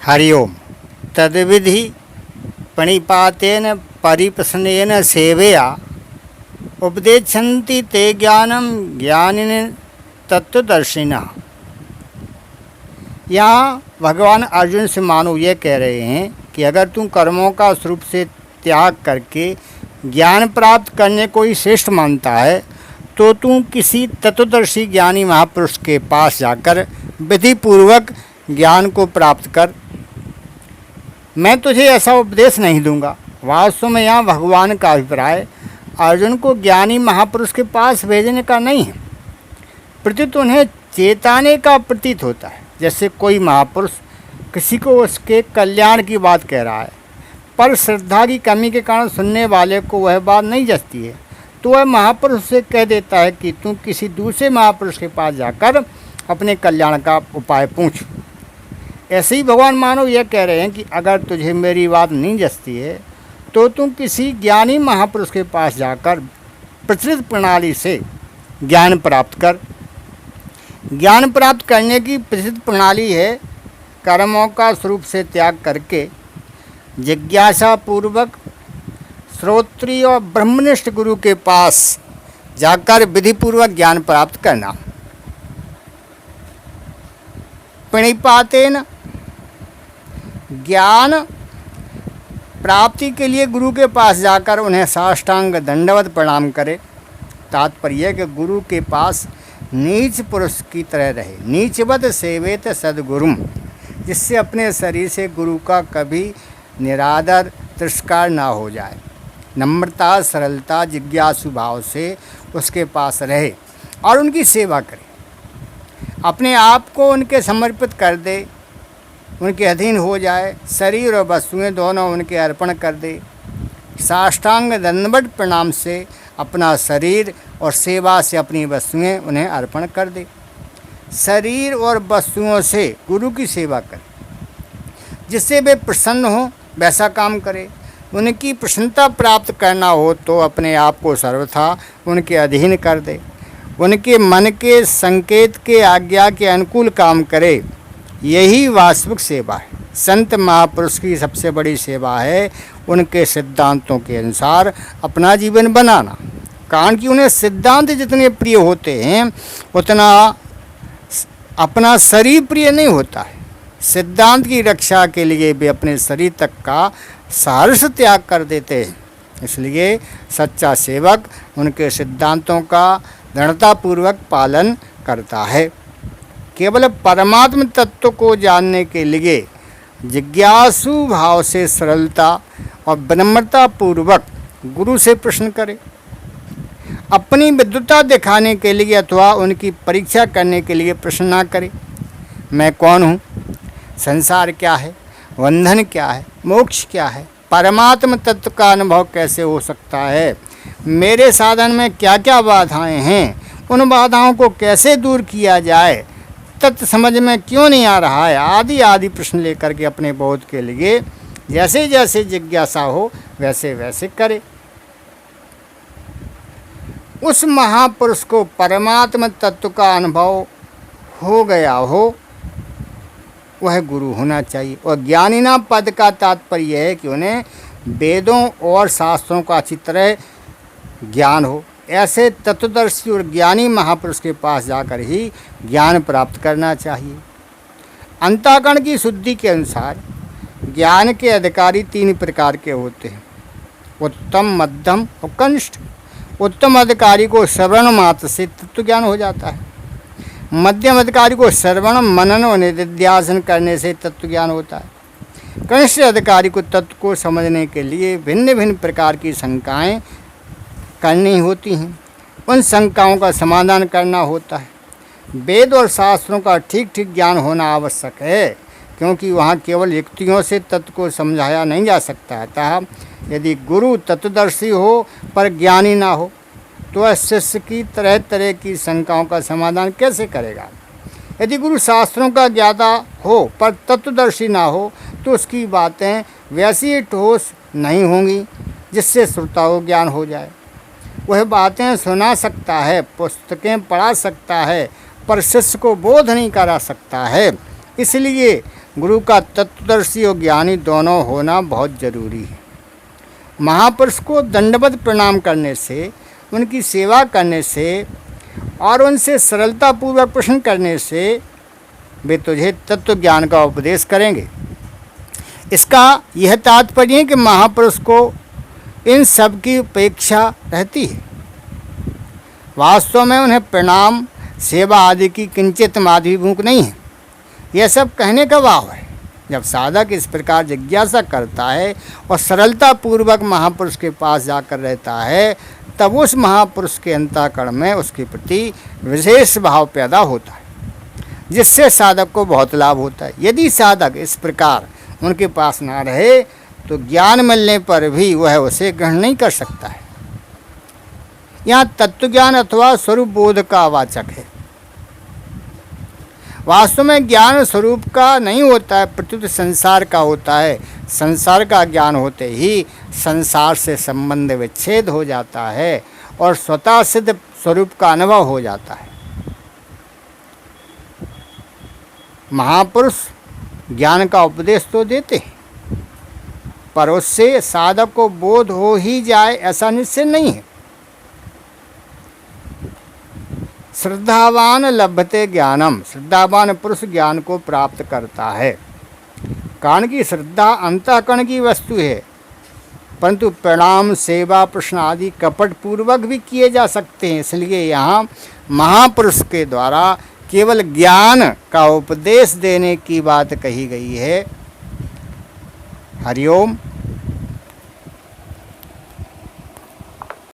हरि ओम। तद्विधि प्रणिपातेन परिप्रश्नेन सेवया उपदेशन्ति ते ज्ञानम ज्ञानिन तत्वदर्शिनः। यहाँ भगवान अर्जुन से मानो ये कह रहे हैं कि अगर तुम कर्मों का स्वरूप से त्याग करके ज्ञान प्राप्त करने को ही श्रेष्ठ मानता है तो तुम किसी तत्वदर्शी ज्ञानी महापुरुष के पास जाकर विधिपूर्वक ज्ञान को प्राप्त कर। मैं तुझे ऐसा उपदेश नहीं दूंगा। वास्तव में यहाँ भगवान का अभिप्राय अर्जुन को ज्ञानी महापुरुष के पास भेजने का नहीं है, प्रत्युत उन्हें चेताने का प्रतीत होता है। जैसे कोई महापुरुष किसी को उसके कल्याण की बात कह रहा है, पर श्रद्धा की कमी के कारण सुनने वाले को वह बात नहीं जचती है, तो वह महापुरुष से कह देता है कि तुम किसी दूसरे महापुरुष के पास जाकर अपने कल्याण का उपाय पूछ। ऐसे ही भगवान मानव यह कह रहे हैं कि अगर तुझे मेरी बात नहीं जचती है तो तुम किसी ज्ञानी महापुरुष के पास जाकर प्रचलित प्रणाली से ज्ञान प्राप्त कर। ज्ञान प्राप्त करने की प्रचलित प्रणाली है कर्मों का स्वरूप से त्याग करके जिज्ञासा पूर्वक श्रोत्रिय और ब्रह्मनिष्ठ गुरु के पास जाकर विधिपूर्वक ज्ञान प्राप्त करना। प्रणिपातेन ज्ञान प्राप्ति के लिए गुरु के पास जाकर उन्हें साष्टांग दंडवत प्रणाम करे। तात्पर्य कि गुरु के पास नीच पुरुष की तरह रहे, नीचवत सेवेत सद्गुरुम, जिससे अपने शरीर से गुरु का कभी निरादर तिरस्कार ना हो जाए। नम्रता सरलता जिज्ञासु भाव से उसके पास रहे और उनकी सेवा करे, अपने आप को उनके समर्पित कर दे, उनके अधीन हो जाए, शरीर और वस्तुएं दोनों उनके अर्पण कर दे। साष्टांग दंडवत प्रणाम से अपना शरीर और सेवा से अपनी वस्तुएं उन्हें अर्पण कर दे। शरीर और वस्तुओं से गुरु की सेवा करे, जिससे वे प्रसन्न हो वैसा काम करे। उनकी प्रसन्नता प्राप्त करना हो तो अपने आप को सर्वथा उनके अधीन कर दे, उनके मन के संकेत के आज्ञा के अनुकूल काम करे। यही वास्तविक सेवा है। संत महापुरुष की सबसे बड़ी सेवा है उनके सिद्धांतों के अनुसार अपना जीवन बनाना। कारण कि उन्हें सिद्धांत जितने प्रिय होते हैं उतना अपना शरीर प्रिय नहीं होता है। सिद्धांत की रक्षा के लिए वे अपने शरीर तक का सहर्ष त्याग कर देते हैं। इसलिए सच्चा सेवक उनके सिद्धांतों का दृढ़तापूर्वक पालन करता है। केवल परमात्म तत्व को जानने के लिए जिज्ञासु भाव से सरलता और विनम्रता पूर्वक गुरु से प्रश्न करे। अपनी विद्वता दिखाने के लिए अथवा उनकी परीक्षा करने के लिए प्रश्न ना करे। मैं कौन हूँ, संसार क्या है, बंधन क्या है, मोक्ष क्या है, परमात्म तत्व का अनुभव कैसे हो सकता है, मेरे साधन में क्या क्या बाधाएं हैं, उन बाधाओं को कैसे दूर किया जाए, तत्व समझ में क्यों नहीं आ रहा है, आदि आदि प्रश्न लेकर के अपने बोध के लिए जैसे जैसे जिज्ञासा हो वैसे वैसे करे। उस महापुरुष को परमात्मा तत्व का अनुभव हो गया हो वह गुरु होना चाहिए। और ज्ञानीना पद का तात्पर्य है कि उन्हें वेदों और शास्त्रों का अच्छी तरह ज्ञान हो। ऐसे तत्वदर्शी और ज्ञानी महापुरुष के पास जाकर ही ज्ञान प्राप्त करना चाहिए। अंतःकरण की शुद्धि के अनुसार ज्ञान के अधिकारी 3 प्रकार के होते हैं, उत्तम, मध्यम और कनिष्ठ। उत्तम अधिकारी को श्रवण मात्र से तत्व ज्ञान हो जाता है। मध्यम अधिकारी को श्रवण मनन और निधिध्यासन करने से तत्व ज्ञान होता है। कनिष्ठ अधिकारी को तत्व को समझने के लिए भिन्न भिन्न प्रकार की शंकाएं करनी होती हैं, उन शंकाओं का समाधान करना होता है। वेद और शास्त्रों का ठीक ठीक ज्ञान होना आवश्यक है, क्योंकि वहाँ केवल युक्तियों से तत्व को समझाया नहीं जा सकता। अतः यदि गुरु तत्वदर्शी हो पर ज्ञानी ना हो तो वह शिष्य की तरह तरह की शंकाओं का समाधान कैसे करेगा। यदि गुरु शास्त्रों का ज्ञाता हो पर तत्वदर्शी ना हो तो उसकी बातें वैसी ठोस नहीं होंगी जिससे श्रोता को ज्ञान हो जाए। वह बातें सुना सकता है, पुस्तकें पढ़ा सकता है, पर शिष्य को बोध नहीं करा सकता है। इसलिए गुरु का तत्वदर्शी और ज्ञानी दोनों होना बहुत जरूरी है। महापुरुष को दंडवत प्रणाम करने से, उनकी सेवा करने से और उनसे सरलतापूर्वक प्रश्न करने से वे तुझे तत्व ज्ञान का उपदेश करेंगे। इसका यह तात्पर्य है कि महापुरुष को इन सब की उपेक्षा रहती है। वास्तव में उन्हें प्रणाम, सेवा आदि की किंचित माधवी भूख नहीं है। यह सब कहने का भाव है। जब साधक इस प्रकार जिज्ञासा करता है और सरलतापूर्वक महापुरुष के पास जाकर रहता है, तब उस महापुरुष के अंतःकरण में उसके प्रति विशेष भाव पैदा होता है, जिससे साधक को बहुत लाभ होता है। यदि साधक इस प्रकार उनके पास ना रहे तो ज्ञान मिलने पर भी वह उसे ग्रहण नहीं कर सकता है। यहाँ तत्वज्ञान अथवा स्वरूप बोध का वाचक है। वास्तव में ज्ञान स्वरूप का नहीं होता है, प्रत्युत संसार का होता है। संसार का ज्ञान होते ही संसार से संबंध विच्छेद हो जाता है और स्वतः सिद्ध स्वरूप का अनुभव हो जाता है। महापुरुष ज्ञान का उपदेश तो देते हैं, पर उससे साधक को बोध हो ही जाए ऐसा निश्चय नहीं है। श्रद्धावान लभते ज्ञानम, श्रद्धावान पुरुष ज्ञान को प्राप्त करता है। कारण की श्रद्धा अंतःकरण की वस्तु है, परंतु प्रणाम, सेवा, प्रश्न आदि कपट पूर्वक भी किए जा सकते हैं। इसलिए यहाँ महापुरुष के द्वारा केवल ज्ञान का उपदेश देने की बात कही गई है। हरिओम।